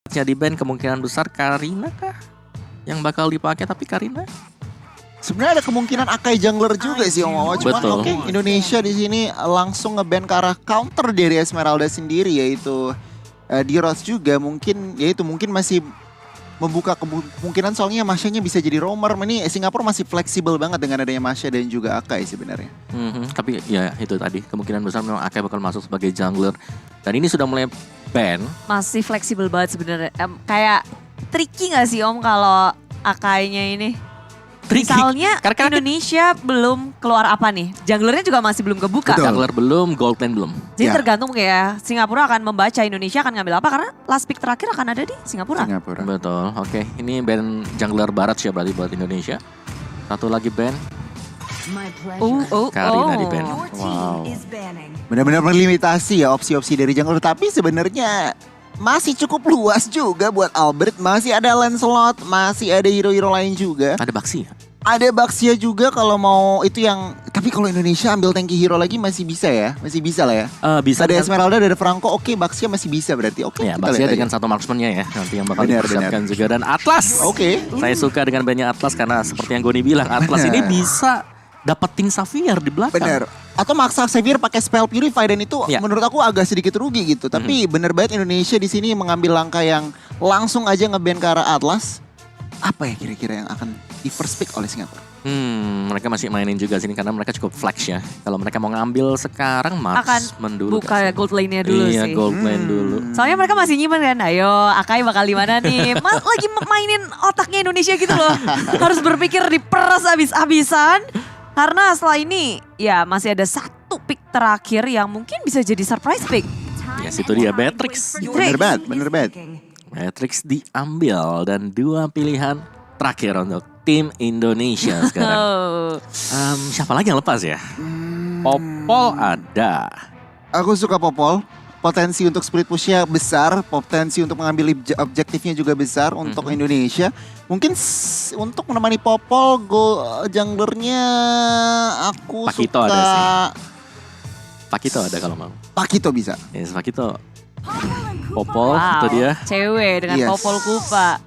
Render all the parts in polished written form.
di band kemungkinan besar Karina kah yang bakal dipakai, tapi Karina Sebenarnya ada kemungkinan Akai jungler juga sih Om Wawa. Cuman Betul. oke, Indonesia di sini langsung ngeband ke arah counter dari Esmeralda sendiri, yaitu D-Rose juga mungkin, yaitu mungkin masih membuka kemungkinan soalnya Masya-nya bisa jadi roamer. Ini Singapura masih fleksibel banget dengan adanya Masya dan juga Akai sebenarnya. Tapi ya itu tadi kemungkinan besar memang Akai bakal masuk sebagai jungler. Dan ini sudah mulai ban. Masih fleksibel banget sebenarnya. Kayak tricky gak sih Om kalau Akainya ini? Tricky. Misalnya Karena Indonesia belum keluar apa nih? Junglernya juga masih belum kebuka. Betul. jungler belum, gold lane belum. Jadi Ya. tergantung kayak Singapura akan membaca Indonesia akan ngambil apa. Karena last pick terakhir akan ada di Singapura. Betul, oke. Ini band jungler barat sih berarti buat Indonesia. Satu lagi band Karina di band. Wow. Benar-benar melimitasi ya opsi-opsi dari jungler. Tapi sebenarnya masih cukup luas juga buat Albert. Masih ada Lancelot, masih ada hero-hero lain juga. Ada Baxi. Ada Baxia juga kalau mau itu yang. Tapi kalau Indonesia ambil tanki hero lagi masih bisa ya. Masih bisa lah ya. Bisa Ada dengan, Esmeralda, ada Franco. Oke, Baxia masih bisa berarti. Oke, ya, kita Baxi lihat dengan aja. satu marksman-nya ya. Nanti yang bakal Benar, dipersiapkan juga. Dan Atlas. Oke. Saya suka dengan bandnya Atlas karena seperti yang Goni bilang. Atlas ini bisa dapetin Xavier di belakang. Bener. Atau maksa Xavier pakai spell purify dan itu Ya. menurut aku agak sedikit rugi gitu. Tapi bener banget Indonesia di sini mengambil langkah yang langsung aja nge-ban ke arah Atlas. Apa ya kira-kira yang akan di first pick oleh Singapura? Mereka masih mainin juga sini karena mereka cukup flex ya. Kalau mereka mau ngambil sekarang marksman dulu. Buka gold lane-nya dulu Iya, sih. gold lane dulu. Soalnya mereka masih nyimpen kan, ayo Akai bakal di mana nih? Lagi mainin otaknya Indonesia gitu loh. Harus berpikir diperas habis-habisan. Karena setelah ini ya masih ada satu pick terakhir yang mungkin bisa jadi surprise pick. Yes, itu dia Beatrix. Bener banget. Matrix diambil dan dua pilihan terakhir untuk tim Indonesia sekarang. Siapa lagi yang lepas ya? Popol ada. Aku suka Popol. Potensi untuk split push-nya besar, potensi untuk mengambil objektifnya juga besar untuk Indonesia. Mungkin untuk menemani Popol, junglernya aku Pakito suka. ada sih. Pakito ada kalau mau. Pakito bisa. Yes, Pakito. Popol itu dia. Cewek dengan Yes. popol kupa.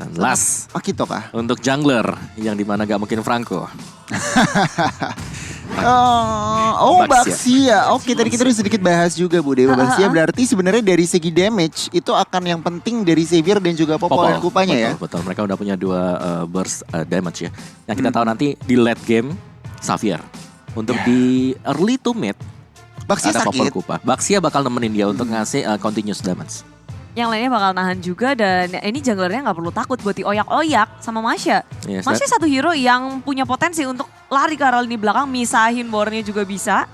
Dan last Pakito kah? untuk jungler yang dimana gak mungkin Franco. Baxia. Oke, tadi kita udah sedikit bahas juga Bu Dewa. Baxia berarti sebenarnya dari segi damage itu akan yang penting dari Xavier dan juga Popol dan Kupanya ya. Betul, mereka udah punya dua burst damage ya. Yang kita tahu nanti di late game Xavier. Untuk di early to mid Baxia ada Popol sakit. Kupa. Baxia bakal nemenin dia untuk ngasih continuous damage. Yang lainnya bakal nahan juga dan ini junglernya nggak perlu takut buat dioyak-oyak sama Masya. Yes, Masya satu hero yang punya potensi untuk lari ke arah lini belakang, misahin bornya juga bisa.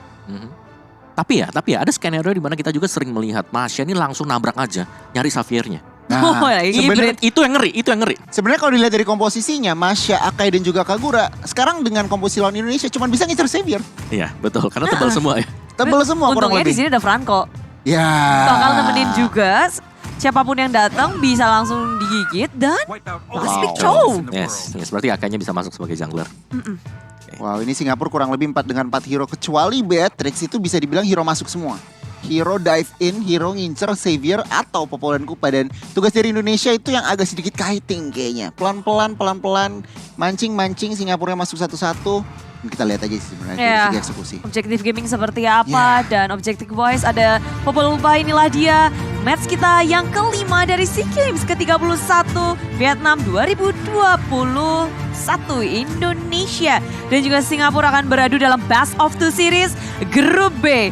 Tapi ya ada skenario di mana kita juga sering melihat Masya ini langsung nabrak aja nyari Xaviernya. Oh, ya, ini sebenarnya- Itu yang ngeri. Sebenarnya kalau dilihat dari komposisinya, Masya, Akai dan juga Kagura, sekarang dengan komposisi lawan Indonesia cuma bisa ngincer Xavier. Iya, betul. Karena tebal semua ya. Tebel semua kurang Untungnya di lebih. sini ada Franco. Ya. Bakal nemenin juga. Siapapun yang datang bisa langsung digigit dan last pick show. Yes, berarti Akainya bisa masuk sebagai jungler. Wow, ini Singapura kurang lebih 4 dengan 4 hero. Kecuali Beatrix itu bisa dibilang hero masuk semua. Hero dive in, hero ngincer Xavier atau Popol dan Kupa. Dan tugas dari Indonesia itu yang agak sedikit kiting kayaknya. Pelan-pelan, mancing-mancing Singapura masuk satu-satu. Kita lihat aja sih sebenarnya dari Ya. segi eksekusi. Objektif gaming seperti apa dan objektif voice ada Popol Kupa, inilah dia. Match kita yang kelima dari SEA Games ke-31 Vietnam 2021 Indonesia. Dan juga Singapura akan beradu dalam Best of Two Series Grup B.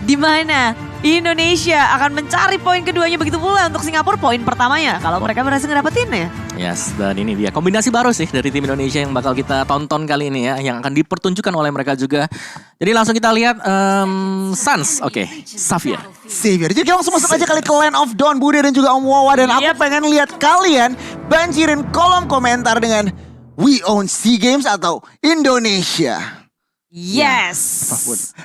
Di mana Indonesia akan mencari poin keduanya, begitu pula untuk Singapura poin pertamanya. Kalau mereka berhasil ngedapetinnya. Yes, dan ini dia kombinasi baru sih dari tim Indonesia yang bakal kita tonton kali ini ya, yang akan dipertunjukkan oleh mereka juga. Jadi langsung kita lihat Suns, oke, Xavier. Xavier. Jadi kita langsung masuk aja kali ke Land of Dawn, Bude dan juga Om Wawa. Dan aku pengen lihat kalian banjirin kolom komentar dengan We Own SEA Games atau Indonesia. Yes.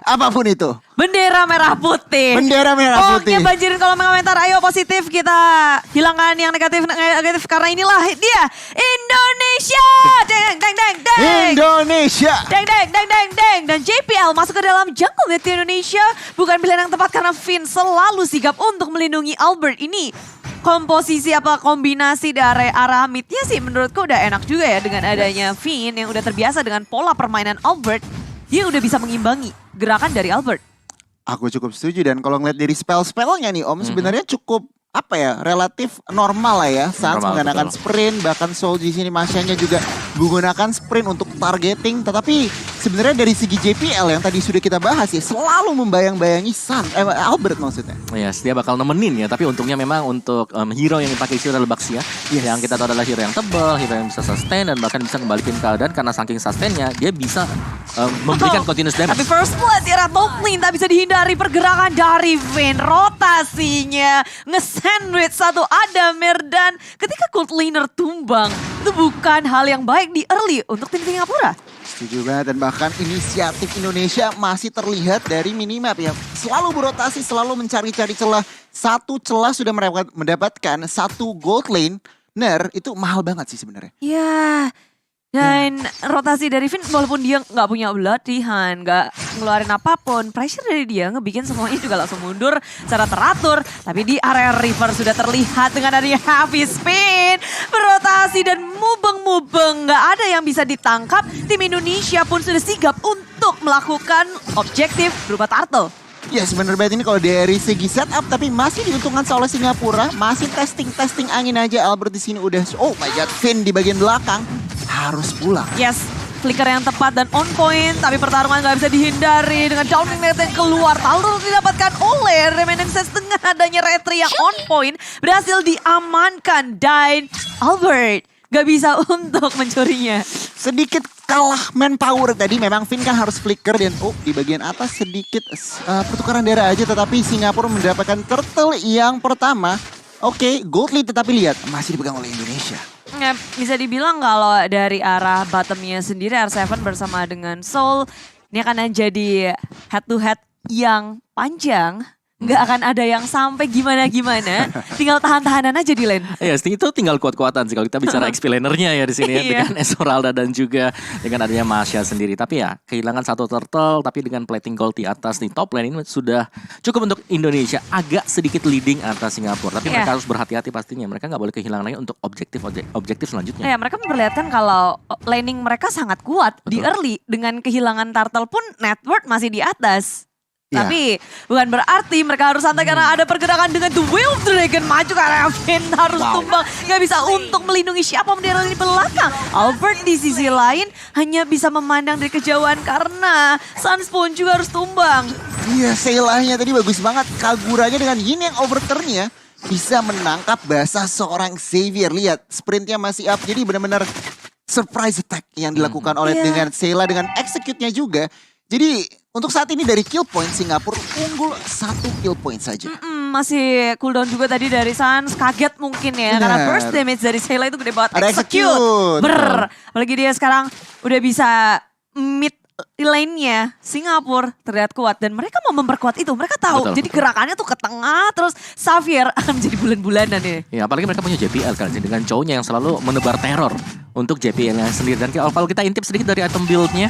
Apapun itu. Bendera merah putih. Bendera merah putih. Pokoknya banjirin kolom komentar. Ayo positif, kita hilangkan yang negatif karena inilah dia Indonesia. Deng deng deng deng. Indonesia. Deng deng deng deng deng. Dan JPL masuk ke dalam jungle net Indonesia bukan pilihan yang tepat karena Finn selalu sigap untuk melindungi Albert ini. komposisi apa kombinasi dari arah midnya sih menurutku udah enak juga ya dengan adanya Finn yang udah terbiasa dengan pola permainan Albert. Dia udah bisa mengimbangi gerakan dari Albert. Aku cukup setuju dan kalau ngeliat dari spell-spellnya nih Om sebenarnya cukup relatif normal lah ya. Sans menggunakan sprint, bahkan Soul di sini Masyanya juga menggunakan sprint untuk targeting. Tetapi sebenarnya dari segi JPL yang tadi sudah kita bahas ya selalu membayang-bayangi Albert maksudnya. Yes, dia bakal nemenin ya. Tapi untungnya memang untuk hero yang dipakai itu adalah Baxia. Yang kita tahu adalah hero yang tebal, hero yang bisa sustain dan bahkan bisa kembalikan keadaan karena saking sustainnya dia bisa memberikan continuous damage. Tapi first blood di arah top lane tak bisa dihindari pergerakan dari Vayne. Rotasinya nge-sandwich satu Adamir dan ketika gold laner tumbang itu bukan hal yang baik di early untuk tim Singapura. Setuju banget dan bahkan inisiatif Indonesia masih terlihat dari minimap ya. Selalu berotasi, selalu mencari-cari celah. Satu celah sudah mendapatkan satu gold laner itu mahal banget sih sebenarnya. Ya, dan rotasi dari Finn walaupun dia nggak punya latihan, nggak ngeluarin apapun, pressure dari dia ngebikin semuanya juga langsung mundur secara teratur. Tapi di area river sudah terlihat dengan adanya heavy spin, berotasi dan mubeng-mubeng, nggak ada yang bisa ditangkap. Tim Indonesia pun sudah sigap untuk melakukan objektif berupa turtle. Ya bener banget ini kalau dari segi setup tapi masih diuntungkan oleh Singapura, masih testing angin aja. Albert di sini udah oh my god, Finn di bagian belakang harus pulang. Yes, flicker yang tepat dan on point, tapi pertarungan nggak bisa dihindari dengan downing net yang keluar. Talur didapatkan oleh Remaining Sense dengan adanya retri yang on point berhasil diamankan dan Albert nggak bisa untuk mencurinya. Sedikit kalah manpower tadi, memang Finn kan harus flicker dan di bagian atas sedikit pertukaran darah aja, tetapi Singapura mendapatkan turtle yang pertama. Oke, gold lead tetapi lihat masih dipegang oleh Indonesia. Ya, bisa dibilang kalau dari arah bottomnya sendiri R7 bersama dengan Soul ini akan jadi head to head yang panjang. Nggak akan ada yang sampai gimana-gimana. Tinggal tahan-tahanan aja di lane. Iya, itu tinggal kuat-kuatan sih kalau kita bicara XP lanernya ya di sini ya. Dengan Esmeralda dan juga dengan adanya Masya sendiri. Tapi ya kehilangan satu turtle tapi dengan plating gold di atas di top lane ini sudah cukup untuk Indonesia. Agak sedikit leading atas Singapura. Tapi mereka harus berhati-hati pastinya. Mereka nggak boleh kehilangan lagi untuk objektif selanjutnya. Ya, mereka memperlihatkan kalau laning mereka sangat kuat. Betul. Di early dengan kehilangan turtle pun network masih di atas. Tapi bukan berarti mereka harus santai karena ada pergerakan dengan The Will of Dragon maju karena Finn harus tumbang. Gak bisa untuk melindungi siapa di belakang. Albert di sisi lain hanya bisa memandang dari kejauhan karena Sans pun juga harus tumbang. Iya, Seilahnya tadi bagus banget. Kagurannya dengan Yin yang overturn ya. Bisa menangkap basah seorang Xavier. Lihat sprintnya masih up. Jadi benar-benar surprise attack yang dilakukan oleh dengan Seila dengan execute-nya juga. Jadi untuk saat ini dari kill point Singapura unggul 1 kill point saja. Masih cooldown juga tadi dari Sans, kaget mungkin ya. Karena burst damage dari Seila itu gede banget. Ada execute. Apalagi dia sekarang udah bisa mid lane-nya Singapura terlihat kuat. Dan mereka mau memperkuat itu, mereka tahu. Jadi gerakannya tuh ke tengah terus Xavier akan menjadi bulan-bulanan ini. Ya apalagi mereka punya JPL kan dengan cowoknya yang selalu menebar teror untuk JPL-nya sendiri. Dan kalau kita intip sedikit dari item build-nya.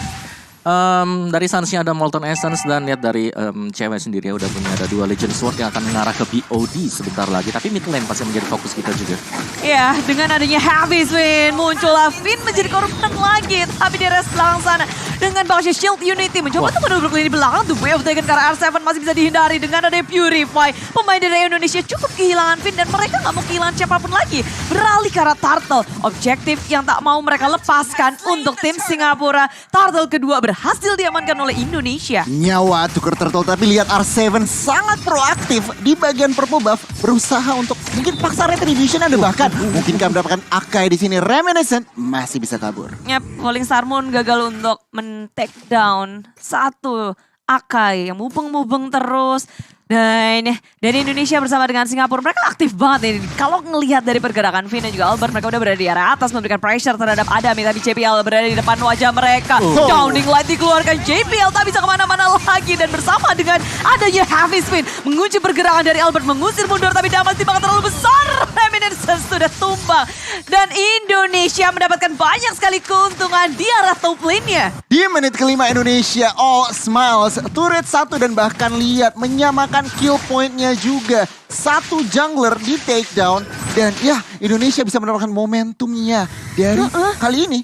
Dari Suns-nya ada Molten Essence dan lihat dari cewek sendiri ya udah punya ada 2 Legend Sword yang akan mengarah ke BOD sebentar lagi. Tapi mid lane pasti menjadi fokus kita juga. Ya, dengan adanya heavy spin muncullah Finn menjadi korban lagi. Tapi di rest belakang sana dengan Baksha Shield Unity mencoba untuk menurut di belakang. The Way of Dragon karena R7 masih bisa dihindari dengan adanya Purify. Pemain dari Indonesia cukup kehilangan Finn dan mereka gak mau kehilangan siapapun lagi. Beralih ke arah Turtle. Objektif yang tak mau mereka lepaskan untuk tim Singapura. Turtle kedua berhasil diamankan oleh Indonesia. Nyawa tukar turtle tapi lihat R7 sangat proaktif di bagian purple buff berusaha untuk mungkin paksa retribution ada bahkan mungkin mendapatkan Akai di sini. Reminiscent masih bisa kabur. Yap, Falling Star Moon gagal untuk men-take down satu Akai yang mubeng-mubeng terus. Dan dari Indonesia bersama dengan Singapura mereka aktif banget ini. Kalau ngelihat dari pergerakan Finn dan juga Albert mereka udah berada di area atas memberikan pressure terhadap Adami. Tapi JPL berada di depan wajah mereka. Downing light dikeluarkan JPL tak bisa kemana-mana lagi. Dan bersama dengan adanya heavy spin mengunci pergerakan dari Albert mengusir mundur tapi damage dibakar terlalu besar. Reminiscence sudah tumbang. terbang. Dan Indonesia mendapatkan banyak sekali keuntungan di arah top lane-nya. Di menit kelima Indonesia all smiles, turret 1 dan bahkan lihat menyamakan kill point-nya juga. 1 jungler di takedown dan ya Indonesia bisa mendapatkan momentumnya dari kali ini.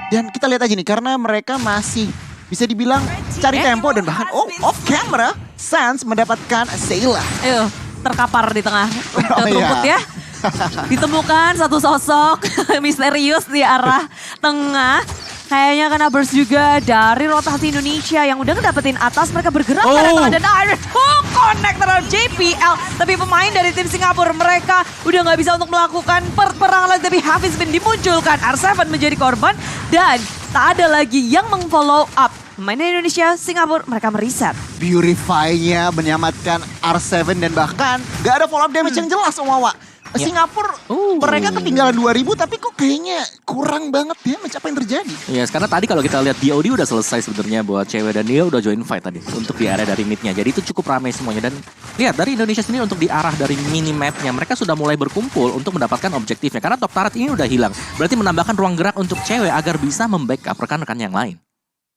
Dan kita lihat aja nih karena mereka masih bisa dibilang cari tempo dan bahkan off camera Sans mendapatkan Sayla. Terkapar di tengah Oh, rumput iya. ya. Ditemukan satu sosok misterius di arah tengah. Kayaknya kena burst juga dari rotasi Indonesia yang udah ngedapetin atas. Mereka bergerak ke arah tengah dan direct hook connect terhadap JPL. Tapi pemain dari tim Singapura mereka udah nggak bisa untuk melakukan perperangan lagi. Tapi Hafiz bin dimunculkan, R7 menjadi korban dan tak ada lagi yang meng-follow up. Pemain dari Indonesia, Singapura mereka mereset. Purify-nya menyelamatkan R7 dan bahkan gak ada follow up damage yang jelas Om Wawa. Singapura mereka ketinggalan 2000 tapi kok kayaknya kurang banget damage apa yang terjadi. Ya, karena tadi kalau kita lihat DOD udah selesai sebenarnya buat cewek dan dia udah join fight tadi untuk di area dari midnya. Jadi itu cukup ramai semuanya dan lihat dari Indonesia sendiri untuk di arah dari mini mapnya mereka sudah mulai berkumpul untuk mendapatkan objektifnya karena top turret ini udah hilang. Berarti menambahkan ruang gerak untuk cewek agar bisa membackup rekan-rekan yang lain.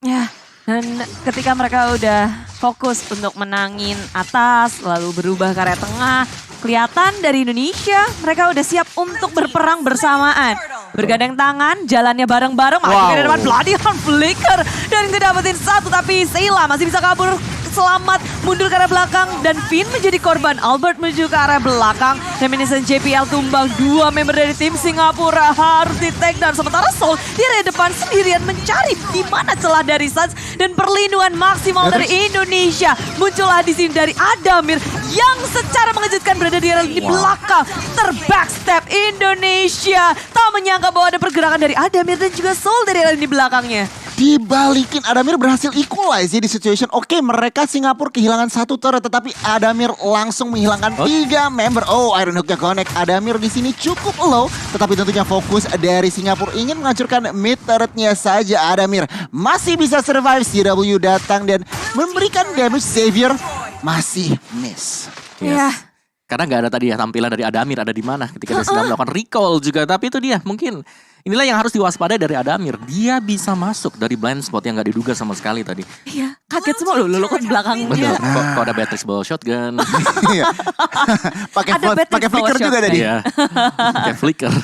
Ya, dan ketika mereka udah fokus untuk menangin atas lalu berubah ke area tengah, kelihatan dari Indonesia mereka udah siap untuk berperang bersamaan. Bergandeng tangan, jalannya bareng-bareng, maju ke depan Bloody Hand Flicker. Dan ngedapetin satu tapi Sayla masih bisa kabur selamat mundur ke arah belakang dan Finn menjadi korban. Albert menuju ke arah belakang. Reminiscent JPL tumbang, 2 member dari tim Singapura harus di take down. Sementara Soul di area depan sendirian mencari di mana celah dari Suns dan perlindungan maksimal dari Indonesia. Muncullah di sini dari Adamir yang secara mengejutkan berada di area di belakang. Terbackstep Indonesia. Tak menyangka bahwa ada pergerakan dari Adamir dan juga Soul dari area di belakangnya. Dibalikin Adamir berhasil equalize ya di situation. Oke, mereka Singapura kehilangan 1 turret tetapi Adamir langsung menghilangkan 3 member. Iron Hook-nya connect. Adamir di sini cukup low tetapi tentunya fokus dari Singapura ingin menghancurkan mid turretnya saja. Adamir masih bisa survive. CW datang dan memberikan damage. Xavier masih miss. Yes. Karena nggak ada tadi ya tampilan dari Adamir ada di mana ketika dia sedang melakukan recall juga. Tapi itu dia mungkin inilah yang harus diwaspadai dari Adamir. Dia bisa masuk dari blind spot yang nggak diduga sama sekali tadi. Iya, kaget semua loh kan belakangnya. Betul. Kok ada Beatrix bawa shotgun. Pakai flicker juga tadi. Iya. Pakai flicker.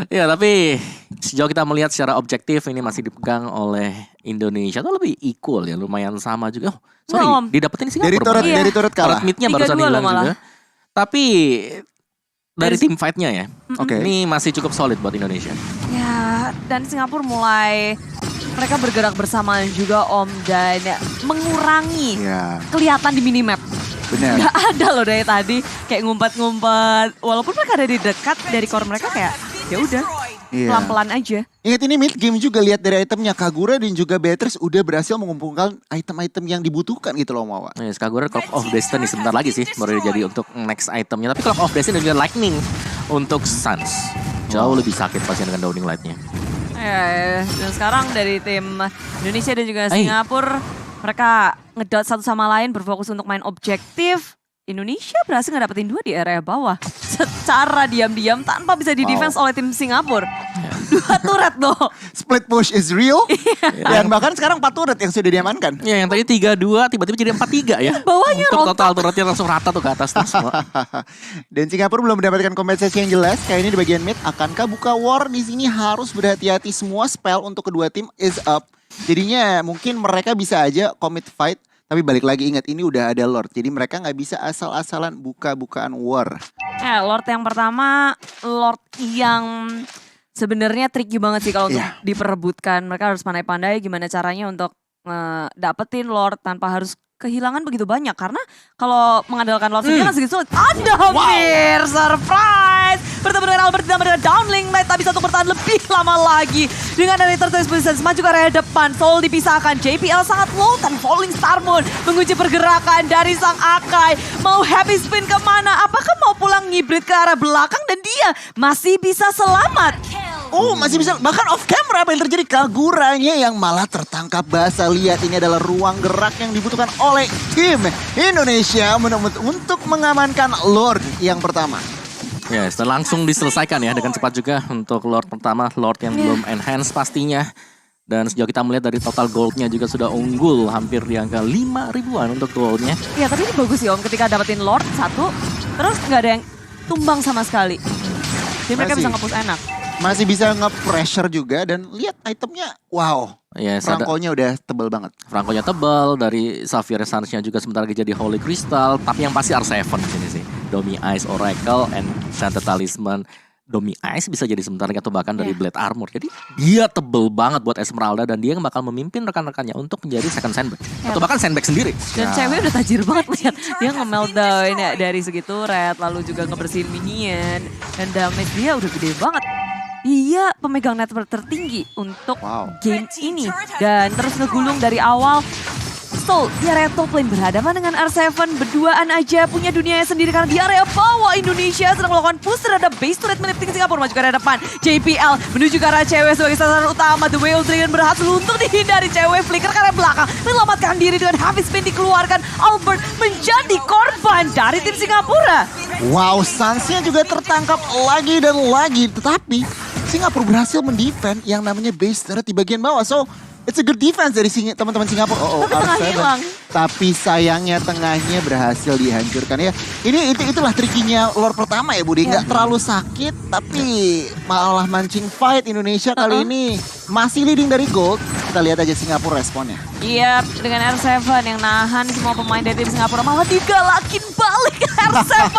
Ya tapi sejauh kita melihat secara objektif ini masih dipegang oleh Indonesia tuh lebih equal ya, lumayan sama juga. Didapetin Singapura. Dari turret kalah. Midnya barusan hilang juga. Tapi dari tim fight-nya ya, ini masih cukup solid buat Indonesia. Ya, dan Singapura mulai mereka bergerak bersama juga Om dan mengurangi kelihatan di minimap. Benar. Gak ada loh dari tadi kayak ngumpet-ngumpet. Walaupun mereka ada di dekat dari core mereka kayak ya udah pelan-pelan aja. Ingat ini mid game juga lihat dari itemnya Kagura dan juga Beatrice udah berhasil mengumpulkan item-item yang dibutuhkan gitu loh Mawa. Yes, Kagura Clock of Destiny sebentar lagi sih baru jadi untuk next itemnya. Tapi Clock of Destiny dan juga Lightning untuk Suns. Jauh lebih sakit pasti dengan Downing Light-nya. Dan sekarang dari tim Indonesia dan juga Singapura mereka ngedot satu sama lain berfokus untuk main objektif. Indonesia berhasil ngedapetin 2 di area bawah secara diam-diam tanpa bisa di-defense oleh tim Singapura. 2 turret loh. Split push is real. Dan bahkan sekarang 4 turret yang sudah diamankan. Ya yang tadi 3-2 tiba-tiba jadi 4-3 ya. Bawahnya untuk total turretnya langsung rata tuh ke atas tuh semua. Dan Singapura belum mendapatkan kompensasi yang jelas. Kayak ini di bagian mid akankah buka war di sini harus berhati-hati, semua spell untuk kedua tim is up. Jadinya mungkin mereka bisa aja commit fight. Tapi balik lagi ingat ini udah ada Lord. Jadi mereka nggak bisa asal-asalan buka-bukaan war. Lord yang pertama, Lord yang sebenarnya tricky banget sih kalau untuk diperebutkan. Mereka harus pandai-pandai gimana caranya untuk dapetin Lord tanpa harus kehilangan begitu banyak. Karena kalau mengandalkan Lord sendiri kan segitu sulit. Adamir, surprise! Bertemu dengan Albert ditambah dengan downlink. Light tak bisa untuk bertahan lebih lama lagi. Dengan dari tertulis position maju ke area depan. Soul dipisahkan. JPL sangat low dan Falling Star Moon mengunci pergerakan dari sang Akai. Mau happy spin kemana? Apakah mau pulang ngibrit ke arah belakang dan dia masih bisa selamat? Masih bisa, bahkan off camera apa yang terjadi? Kaguranya yang malah tertangkap basah. Lihat ini adalah ruang gerak yang dibutuhkan oleh tim Indonesia untuk mengamankan Lord yang pertama. Yes, dan langsung diselesaikan ya dengan cepat juga untuk Lord pertama, Lord yang belum enhance pastinya. Dan sejauh kita melihat dari total goldnya juga sudah unggul hampir di angka 5 ribuan untuk goldnya. Ya tapi ini bagus ya Om ketika dapetin Lord satu, terus nggak ada yang tumbang sama sekali. Jadi mereka bisa nge-push enak. Masih bisa nge-pressure juga dan lihat itemnya, wow. Yes, Franco-nya udah tebel banget. Franco-nya tebal, dari Xavier Sans-nya juga sebentar lagi jadi Holy Crystal. Tapi yang pasti R7 di sini sih. Domi Ice, Oracle, and Santa Talisman. Domi Ice bisa jadi sebentar lagi atau bahkan dari Blade Armor. Jadi dia tebel banget buat Esmeralda dan dia bakal memimpin rekan-rekannya untuk menjadi second sandbag. Atau bahkan sandbag sendiri. Dan cewek udah tajir banget lihat. Dia nge-meltdown ya, dari segi turret, lalu juga ngebersihin minion. Dan damage dia udah gede banget. Dia pemegang network tertinggi untuk game ini. Dan terus ngegulung dari awal. So, di area top lane berhadapan dengan R7 berduaan aja punya dunianya sendiri karena di area bawah Indonesia sedang melakukan push terhadap base turret milik tim Singapura maju ke arah depan. JPL menuju ke arah cewek sebagai sasaran utama. The Whale Dragon berhasil untuk dihindari cewek flicker ke arah belakang. Menyelamatkan diri dengan heavy spin dikeluarkan. Albert menjadi korban dari tim Singapura. Wow, Sans-nya juga tertangkap lagi dan lagi. Tetapi Singapura berhasil mendefend yang namanya base turret di bagian bawah. So, it's a good defense dari teman-teman Singapura. Tapi tengahnya hilang. Tapi sayangnya tengahnya berhasil dihancurkan ya. Itulah trikinya Lord pertama ya Budi. Nggak terlalu sakit tapi malah mancing fight Indonesia kali ini. Masih leading dari gold. Kita lihat aja Singapura responnya. Iya, dengan R7 yang nahan semua pemain dari tim Singapura malah digalakin balik. R7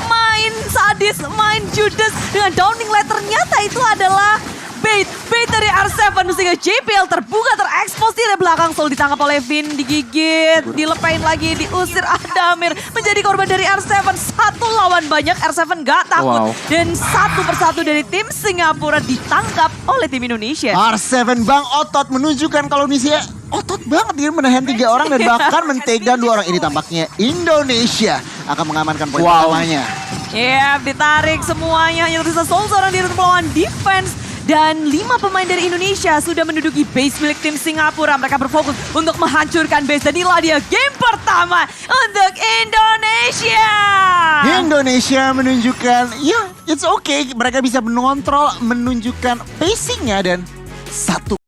main sadis, main judes dengan downing ladder. Ternyata itu adalah bait dari R7 sehingga JPL terbuka terekspos di belakang. Sol ditangkap oleh Vin, digigit, dilepain lagi, diusir Adamir menjadi korban dari R7. Satu lawan banyak, R7 gak takut. Dan satu persatu dari tim Singapura ditangkap oleh tim Indonesia. R7 Bang otot menunjukkan kalau Indonesia otot banget dia menahan 3 orang dan bahkan mentegan 2 orang. Ini tampaknya Indonesia akan mengamankan poin pertamanya. Iya, ditarik semuanya hanya tersisa Sol seorang diri untuk melawan defense. Dan 5 pemain dari Indonesia sudah menduduki base milik tim Singapura. Mereka berfokus untuk menghancurkan base. Dan inilah dia game pertama untuk Indonesia. Indonesia menunjukkan, ya it's okay. Mereka bisa mengontrol, menunjukkan pacingnya dan satu